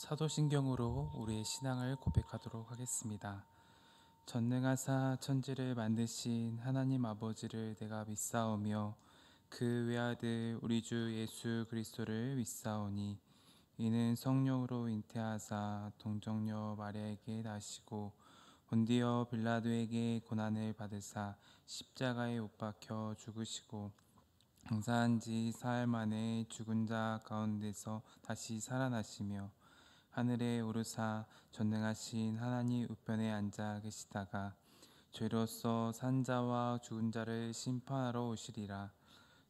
사도신경으로 우리의 신앙을 고백하도록 하겠습니다. 전능하사 천지를 만드신 하나님 아버지를 내가 믿사오며 그 외아들 우리 주 예수 그리스도를 믿사오니 이는 성령으로 잉태하사 동정녀 마리아에게 나시고 본디어 빌라도에게 고난을 받으사 십자가에 못 박혀 죽으시고 장사한 지 사흘 만에 죽은 자 가운데서 다시 살아나시며 하늘에 오르사 전능하신 하나님 우편에 앉아 계시다가 죄로서 산 자와 죽은 자를 심판하러 오시리라.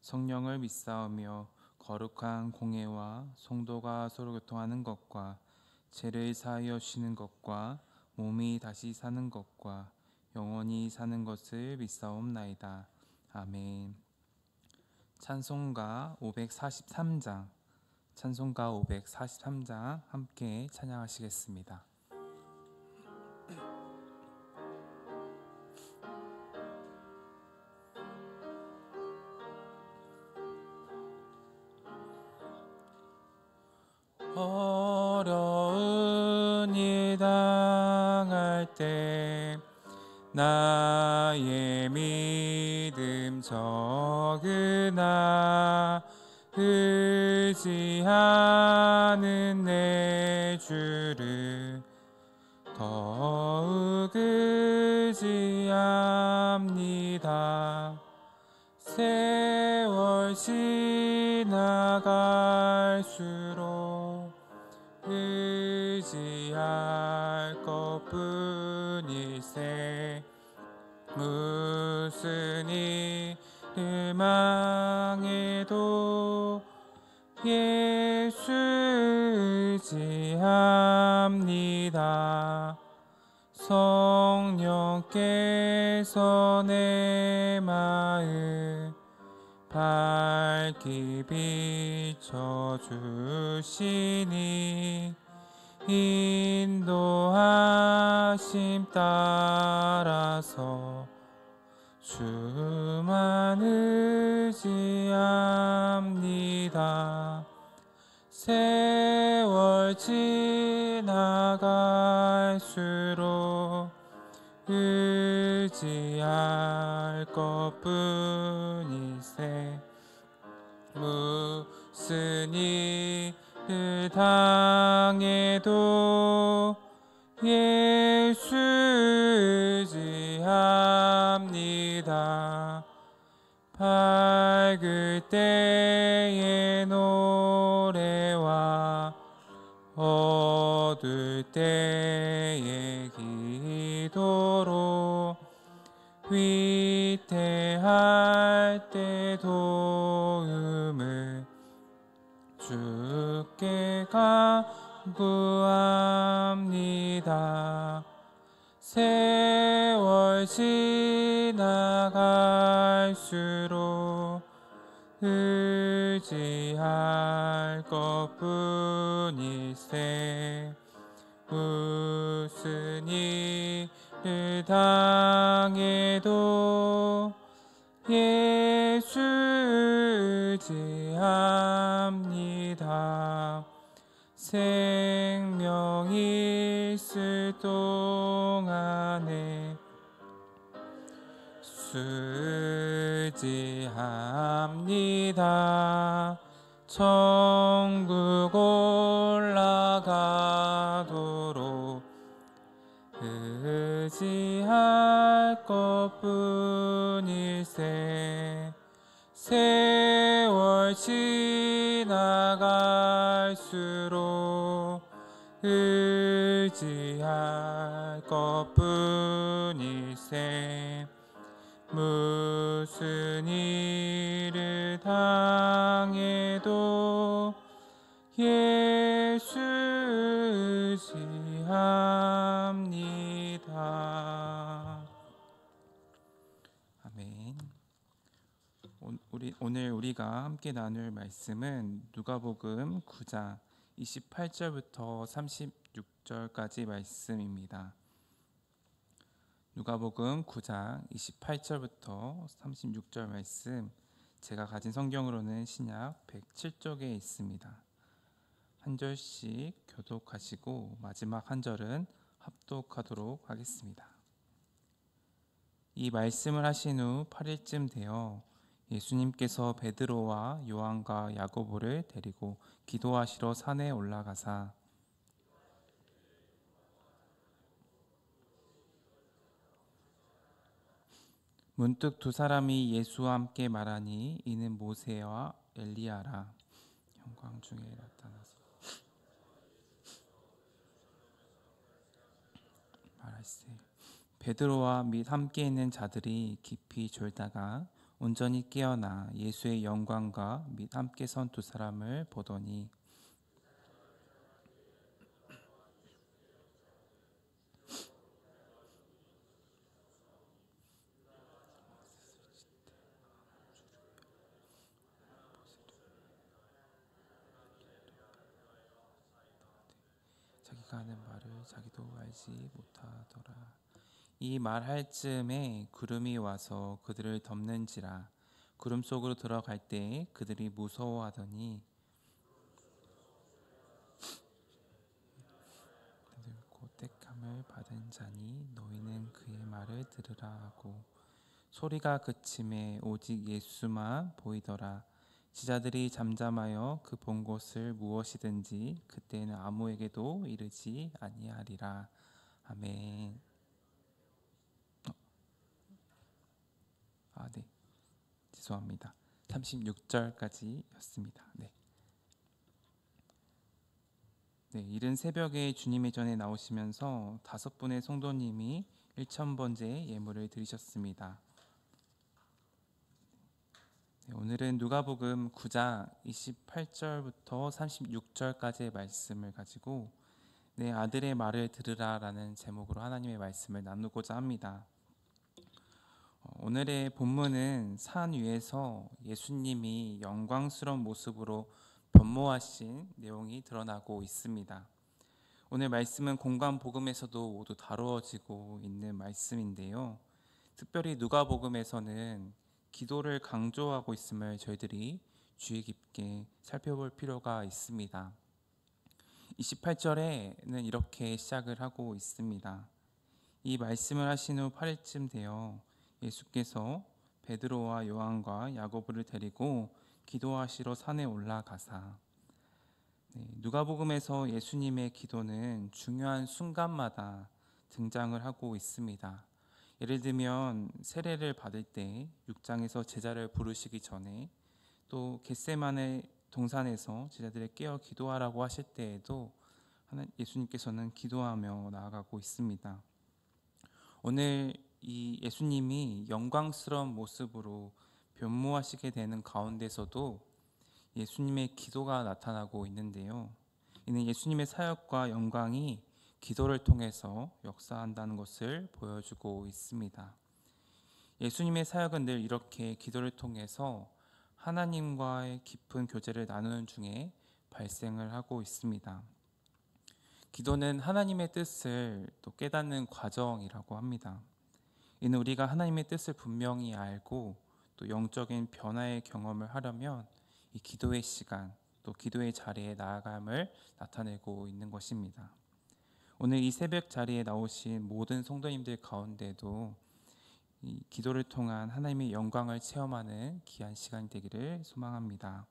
성령을 믿사오며 거룩한 공회와 성도가 서로 교통하는 것과 죄를 사하여 쉬는 것과 몸이 다시 사는 것과 영원히 사는 것을 믿사옵나이다. 아멘. 찬송가 543장 찬송가 543장 함께 찬양하시겠습니다. 어려운 일 당할 때 나의 믿음 적으나 의지하는 내 주를 더욱 의지합니다. 세월 지나갈수록 의지할 것뿐일세. 무슨 일을 망해도 예수 의지합니다. 성령께서 내 마음 밝히 비춰주시니 인도하심 따라서 주만 의지합니다. 세월 지나갈수록 의지할 것뿐일세. 무슨 일을 당해도 예수 의지합니다. 밝을 때의 노래와 어두울 때의 기도로 위태할 때 도움을 주께 간구합니다. 세월 지나갈수록 의지할 것뿐일세. 무슨 일을 당해도 예수 의지합니다. 생명이 있을 동안에 의지합니다. 천국 올라가도록 의지할 것뿐일세. 세월 지나갈수록 의지할 것뿐일세. 무슨 일을 당해도 예수 의지합니다. 아멘. 오늘 우리가 함께 나눌 말씀은 누가복음 9장 28절부터 36절까지 말씀입니다. 누가복음 9장 28절부터 36절 말씀, 제가 가진 성경으로는 신약 107쪽에 있습니다. 한 절씩 교독하시고 마지막 한 절은 합독하도록 하겠습니다. 이 말씀을 하신 후 8일쯤 되어 예수님께서 베드로와 요한과 야고보를 데리고 기도하시러 산에 올라가사 문득 두 사람이 예수와 함께 말하니 이는 모세와 엘리야라. 영광 중에 나타나서 말할세. 베드로와 및 함께 있는 자들이 깊이 졸다가 온전히 깨어나 예수의 영광과 및 함께 선 두 사람을 보더니 자기가 하는 말을 자기도 알지 못하더라. 이 말할 즈음에 구름이 와서 그들을 덮는지라. 구름 속으로 들어갈 때 그들이 무서워하더니 그들 곧 택함을 받은 자니 너희는 그의 말을 들으라 하고 소리가 그침에 오직 예수만 보이더라. 지자들이 잠잠하여 그 본 것을 무엇이든지 그때는 아무에게도 이르지 아니하리라. 아멘. 네. 죄송합니다. 36절까지였습니다. 네. 이른 새벽에 주님의 전에 나오시면서 5분의 성도님이 1,000번째 예물을 드리셨습니다. 오늘은 누가복음 9장 28절부터 36절까지의 말씀을 가지고 내 아들의 말을 들으라라는 제목으로 하나님의 말씀을 나누고자 합니다. 오늘의 본문은 산 위에서 예수님이 영광스러운 모습으로 변모하신 내용이 드러나고 있습니다. 오늘 말씀은 공관복음에서도 모두 다루어지고 있는 말씀인데요. 특별히 누가복음에서는 기도를 강조하고 있음을 저희들이 주의 깊게 살펴볼 필요가 있습니다. 28절에는 이렇게 시작을 하고 있습니다. 이 말씀을 하신 후 8일쯤 되어 예수께서 베드로와 요한과 야고보를 데리고 기도하시러 산에 올라가사. 누가복음에서 예수님의 기도는 중요한 순간마다 등장을 하고 있습니다. 예를 들면 세례를 받을 때 6장에서 제자를 부르시기 전에 또 겟세마네 동산에서 제자들을 깨어 기도하라고 하실 때에도 예수님께서는 기도하며 나아가고 있습니다. 오늘 이 예수님이 영광스러운 모습으로 변모하시게 되는 가운데서도 예수님의 기도가 나타나고 있는데요. 이는 예수님의 사역과 영광이 기도를 통해서 역사한다는 것을 보여주고 있습니다. 예수님의 사역은 늘 이렇게 기도를 통해서 하나님과의 깊은 교제를 나누는 중에 발생을 하고 있습니다. 기도는 하나님의 뜻을 또 깨닫는 과정이라고 합니다. 이는 우리가 하나님의 뜻을 분명히 알고 또 영적인 변화의 경험을 하려면 이 기도의 시간 또 기도의 자리에 나아감을 나타내고 있는 것입니다. 오늘 이 새벽 자리에 나오신 모든 성도님들 가운데도 이 기도를 통한 하나님의 영광을 체험하는 귀한 시간 되기를 소망합니다.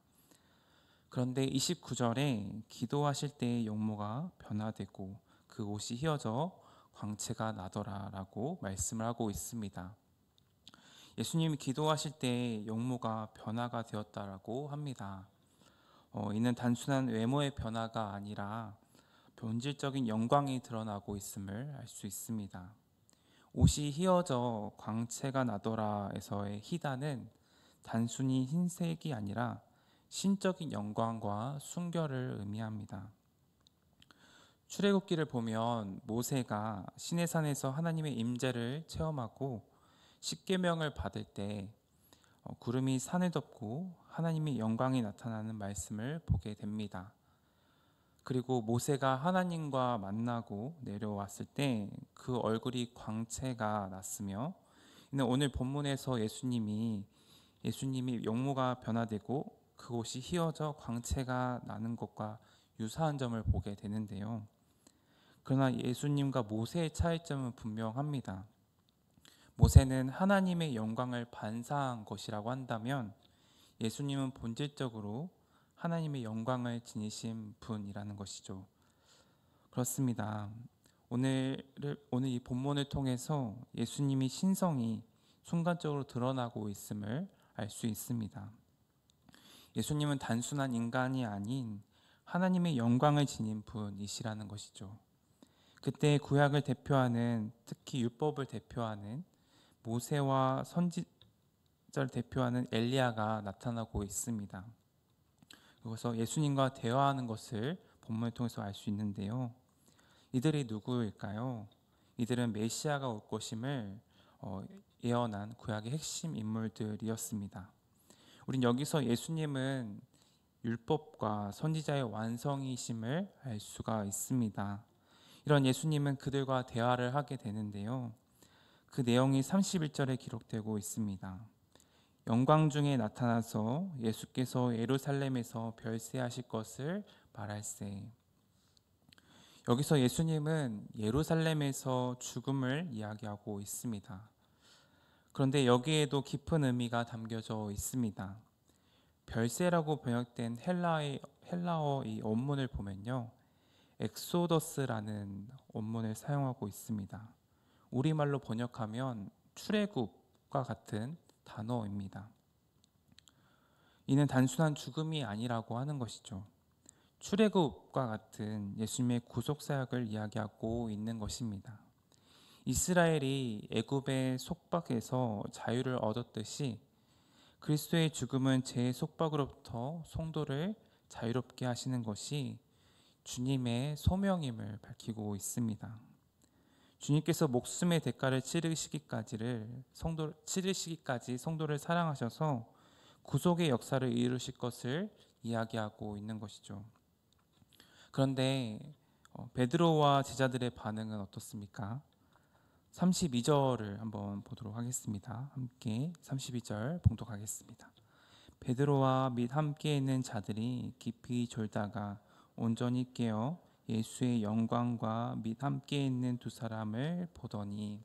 그런데 29절에 기도하실 때의 용모가 변화되고 그 옷이 휘어져 광채가 나더라라고 말씀을 하고 있습니다. 예수님이 기도하실 때 용모가 변화가 되었다라고 합니다. 이는 단순한 외모의 변화가 아니라 본질적인 영광이 드러나고 있음을 알 수 있습니다. 옷이 휘어져 광채가 나더라에서의 희다는 단순히 흰색이 아니라 신적인 영광과 순결을 의미합니다. 출애굽기를 보면 모세가 시내산에서 하나님의 임재를 체험하고 십계명을 받을 때 구름이 산을 덮고 하나님의 영광이 나타나는 말씀을 보게 됩니다. 그리고 모세가 하나님과 만나고 내려왔을 때 그 얼굴이 광채가 났으며 오늘 본문에서 예수님이 용모가 변화되고 그곳이 휘어져 광채가 나는 것과 유사한 점을 보게 되는데요. 그러나 예수님과 모세의 차이점은 분명합니다. 모세는 하나님의 영광을 반사한 것이라고 한다면 예수님은 본질적으로 하나님의 영광을 지니신 분이라는 것이죠. 그렇습니다. 오늘 이 본문을 통해서 예수님이 신성이 순간적으로 드러나고 있음을 알 수 있습니다. 예수님은 단순한 인간이 아닌 하나님의 영광을 지닌 분이시라는 것이죠. 그때 구약을 대표하는, 특히 율법을 대표하는 모세와 선지자를 대표하는 엘리야가 나타나고 있습니다. 그래서 예수님과 대화하는 것을 본문을 통해서 알 수 있는데요. 이들이 누구일까요? 이들은 메시아가 올 것임을 예언한 구약의 핵심 인물들이었습니다. 우린 여기서 예수님은 율법과 선지자의 완성이심을 알 수가 있습니다. 이런 예수님은 그들과 대화를 하게 되는데요. 그 내용이 31절에 기록되고 있습니다. 영광 중에 나타나서 예수께서 예루살렘에서 별세하실 것을 말할세. 여기서 예수님은 예루살렘에서 죽음을 이야기하고 있습니다. 그런데 여기에도 깊은 의미가 담겨져 있습니다. 별세라고 번역된 헬라어 이 원문을 보면요, 엑소더스라는 원문을 사용하고 있습니다. 우리말로 번역하면 출애굽과 같은 단어입니다. 이는 단순한 죽음이 아니라고 하는 것이죠. 출애굽과 같은 예수님의 구속 사역을 이야기하고 있는 것입니다. 이스라엘이 애굽의 속박에서 자유를 얻었듯이 그리스도의 죽음은 죄의 속박으로부터 성도를 자유롭게 하시는 것이 주님의 소명임을 밝히고 있습니다. 주님께서 목숨의 대가를 치르시기까지 성도를 사랑하셔서 구속의 역사를 이루실 것을 이야기하고 있는 것이죠. 그런데 베드로와 제자들의 반응은 어떻습니까? 32절을 한번 보도록 하겠습니다. 함께 32절 봉독하겠습니다. 베드로와 및 함께 있는 자들이 깊이 졸다가 온전히 깨어 예수의 영광과 및 함께 있는 두 사람을 보더니,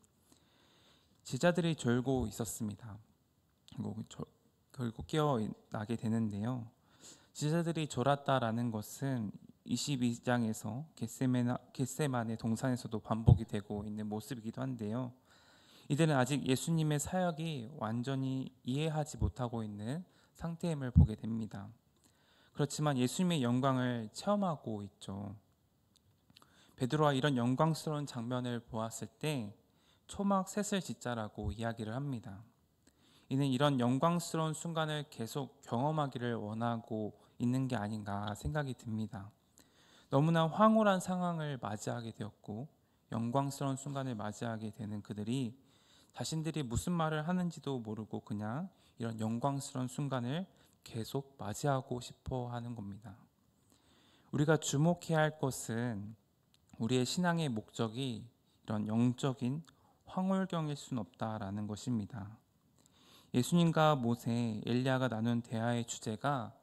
제자들이 졸고 있었습니다. 결국 깨어나게 되는데요. 제자들이 졸았다라는 것은 22장에서 겟세마네 동산에서도 반복이 되고 있는 모습이기도 한데요. 이들은 아직 예수님의 사역이 완전히 이해하지 못하고 있는 상태임을 보게 됩니다. 그렇지만 예수님의 영광을 체험하고 있죠. 베드로와 이런 영광스러운 장면을 보았을 때 초막 셋을 짓자라고 이야기를 합니다. 이는 이런 영광스러운 순간을 계속 경험하기를 원하고 있는 게 아닌가 생각이 듭니다. 너무나 황홀한 상황을 맞이하게 되었고 영광스러운 순간을 맞이하게 되는 그들이 자신들이 무슨 말을 하는지도 모르고 그냥 이런 영광스러운 순간을 계속 맞이하고 싶어 하는 겁니다. 우리가 주목해야 할 것은 우리의 신앙의 목적이 이런 영적인 황홀경일 수는 없다라는 것입니다. 예수님과 모세, 엘리야가 나눈 대화의 주제가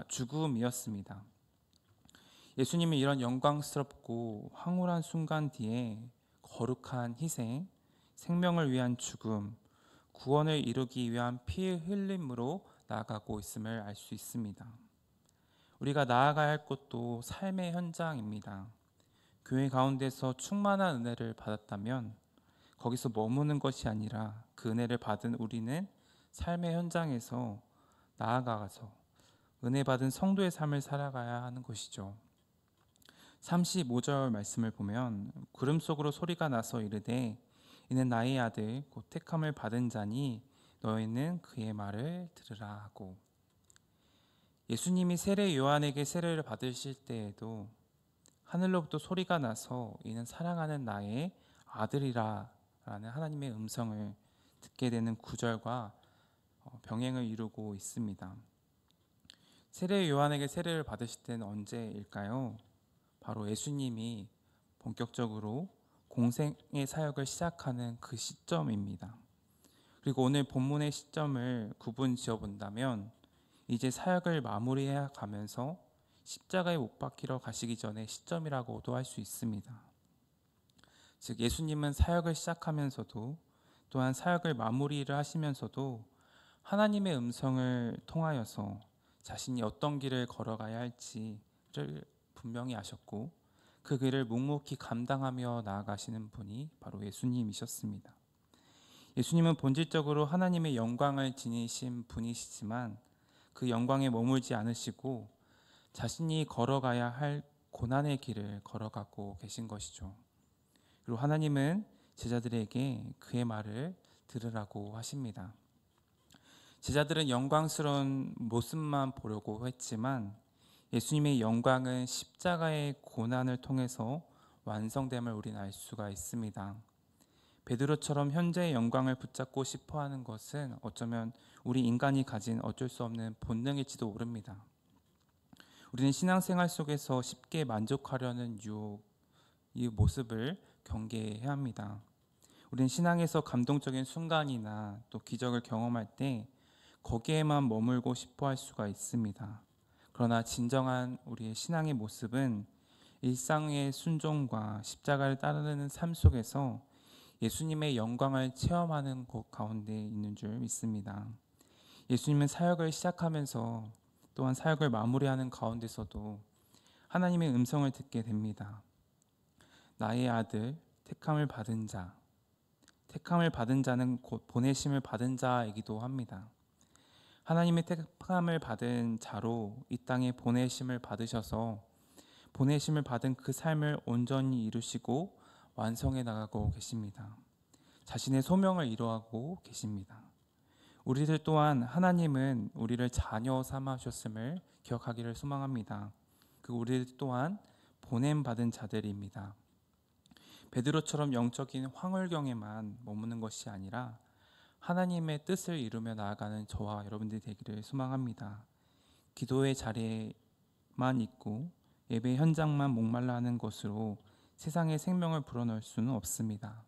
죽음이었습니다. 예수님이 이런 영광스럽고 황홀한 순간 뒤에 거룩한 희생, 생명을 위한 죽음, 구원을 이루기 위한 피의 흘림으로 나아가고 있음을 알 수 있습니다. 우리가 나아가야 할 곳도 삶의 현장입니다. 교회 가운데서 충만한 은혜를 받았다면 거기서 머무는 것이 아니라 그 은혜를 받은 우리는 삶의 현장에서 나아가서 은혜 받은 성도의 삶을 살아가야 하는 것이죠. 35절 말씀을 보면 구름 속으로 소리가 나서 이르되 이는 나의 아들 곧 택함을 받은 자니 너희는 그의 말을 들으라 하고, 예수님이 세례 요한에게 세례를 받으실 때에도 하늘로부터 소리가 나서 이는 사랑하는 나의 아들이라 라는 하나님의 음성을 듣게 되는 구절과 병행을 이루고 있습니다. 세례 요한에게 세례를 받으실 때는 언제일까요? 바로 예수님이 본격적으로 공생의 사역을 시작하는 그 시점입니다. 그리고 오늘 본문의 시점을 구분 지어 본다면 이제 사역을 마무리해 가면서 십자가에 못 박히러 가시기 전에 시점이라고도 할 수 있습니다. 즉 예수님은 사역을 시작하면서도 또한 사역을 마무리를 하시면서도 하나님의 음성을 통하여서 자신이 어떤 길을 걸어가야 할지를 분명히 아셨고 그 길을 묵묵히 감당하며 나아가시는 분이 바로 예수님이셨습니다. 예수님은 본질적으로 하나님의 영광을 지니신 분이시지만 그 영광에 머물지 않으시고 자신이 걸어가야 할 고난의 길을 걸어가고 계신 것이죠. 그리고 하나님은 제자들에게 그의 말을 들으라고 하십니다. 제자들은 영광스러운 모습만 보려고 했지만 예수님의 영광은 십자가의 고난을 통해서 완성됨을 우리는 알 수가 있습니다. 베드로처럼 현재의 영광을 붙잡고 싶어하는 것은 어쩌면 우리 인간이 가진 어쩔 수 없는 본능일지도 모릅니다. 우리는 신앙생활 속에서 쉽게 만족하려는 유혹, 이 모습을 경계해야 합니다. 우리는 신앙에서 감동적인 순간이나 또 기적을 경험할 때 거기에만 머물고 싶어 할 수가 있습니다. 그러나 진정한 우리의 신앙의 모습은 일상의 순종과 십자가를 따르는 삶 속에서 예수님의 영광을 체험하는 것 가운데 있는 줄 믿습니다. 예수님은 사역을 시작하면서 또한 사역을 마무리하는 가운데서도 하나님의 음성을 듣게 됩니다. 나의 아들, 택함을 받은 자. 택함을 받은 자는 곧 보내심을 받은 자이기도 합니다. 하나님의 택함을 받은 자로 이 땅에 보내심을 받으셔서 보내심을 받은 그 삶을 온전히 이루시고 완성해 나가고 계십니다. 자신의 소명을 이루어가고 계십니다. 우리들 또한 하나님은 우리를 자녀 삼으셨음을 기억하기를 소망합니다. 그 우리들 또한 보냄받은 자들입니다. 베드로처럼 영적인 황홀경에만 머무는 것이 아니라 하나님의 뜻을 이루며 나아가는 저와 여러분들이 되기를 소망합니다. 기도의 자리에만 있고 예배 현장만 목말라 하는 것으로 세상의 생명을 불어넣을 수는 없습니다.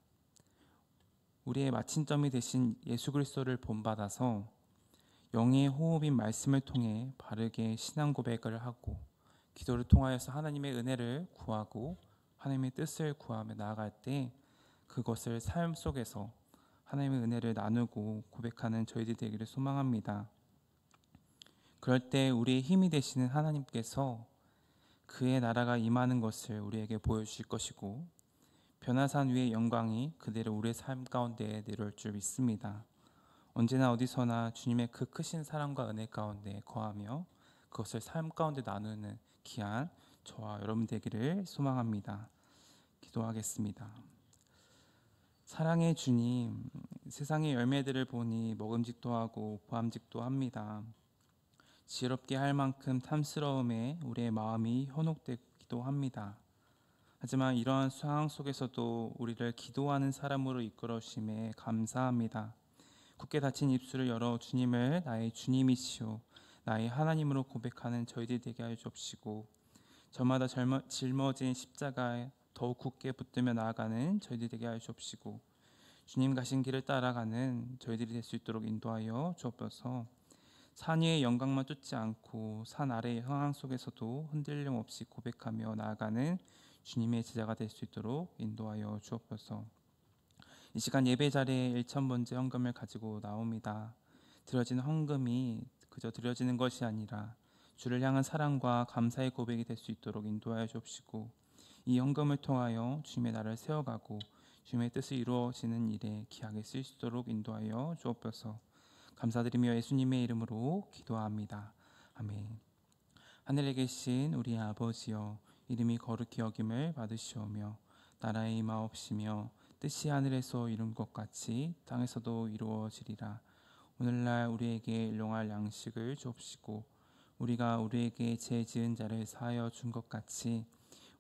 우리의 마침점이 되신 예수 그리스도를 본받아서 영의 호흡인 말씀을 통해 바르게 신앙 고백을 하고 기도를 통하여서 하나님의 은혜를 구하고 하나님의 뜻을 구하며 나아갈 때 그것을 삶 속에서 하나님의 은혜를 나누고 고백하는 저희들이 되기를 소망합니다. 그럴 때 우리의 힘이 되시는 하나님께서 그의 나라가 임하는 것을 우리에게 보여주실 것이고 변화산 위의 영광이 그대로 우리의 삶 가운데 내려올 줄 믿습니다. 언제나 어디서나 주님의 그 크신 사랑과 은혜 가운데 거하며 그것을 삶 가운데 나누는 귀한 저와 여러분 되기를 소망합니다. 기도하겠습니다. 사랑의 주님, 세상의 열매들을 보니 먹음직도 하고 보암직도 합니다. 지혜롭게 할 만큼 탐스러움에 우리의 마음이 현혹되기도 합니다. 하지만 이러한 상황 속에서도 우리를 기도하는 사람으로 이끌어 주심에 감사합니다. 굳게 닫힌 입술을 열어 주님을 나의 주님이시오 나의 하나님으로 고백하는 저희들이 되게 하여 주옵시고 저마다 짊어진 십자가에 더욱 굳게 붙들며 나아가는 저희들이 되게 하여 주옵시고 주님 가신 길을 따라가는 저희들이 될 수 있도록 인도하여 주옵소서. 산 위의 영광만 쫓지 않고 산 아래의 상황 속에서도 흔들림 없이 고백하며 나아가는 주님의 제자가 될 수 있도록 인도하여 주옵소서. 이 시간 예배 자리에 1,000번째 헌금을 가지고 나옵니다. 드려지는 헌금이 그저 드려지는 것이 아니라 주를 향한 사랑과 감사의 고백이 될 수 있도록 인도하여 주옵시고 이 헌금을 통하여 주님의 나라를 세워가고 주님의 뜻이 이루어지는 일에 귀하게 쓰일 수 있도록 인도하여 주옵소서. 감사드리며 예수님의 이름으로 기도합니다. 아멘. 하늘에 계신 우리 아버지여 이름이 거룩히 여김을 받으시오며 나라의 임하옵시며 뜻이 하늘에서 이룬 것 같이 땅에서도 이루어지리라. 오늘날 우리에게 일용할 양식을 주옵시고 우리가 우리에게 죄 지은 자를 사하여 준 것 같이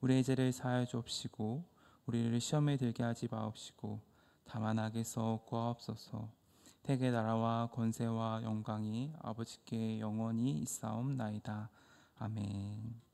우리의 죄를 사하여 주옵시고 우리를 시험에 들게 하지 마옵시고 다만 악에서 구하옵소서. 태계 나라와 권세와 영광이 아버지께 영원히 있사옵나이다. 아멘.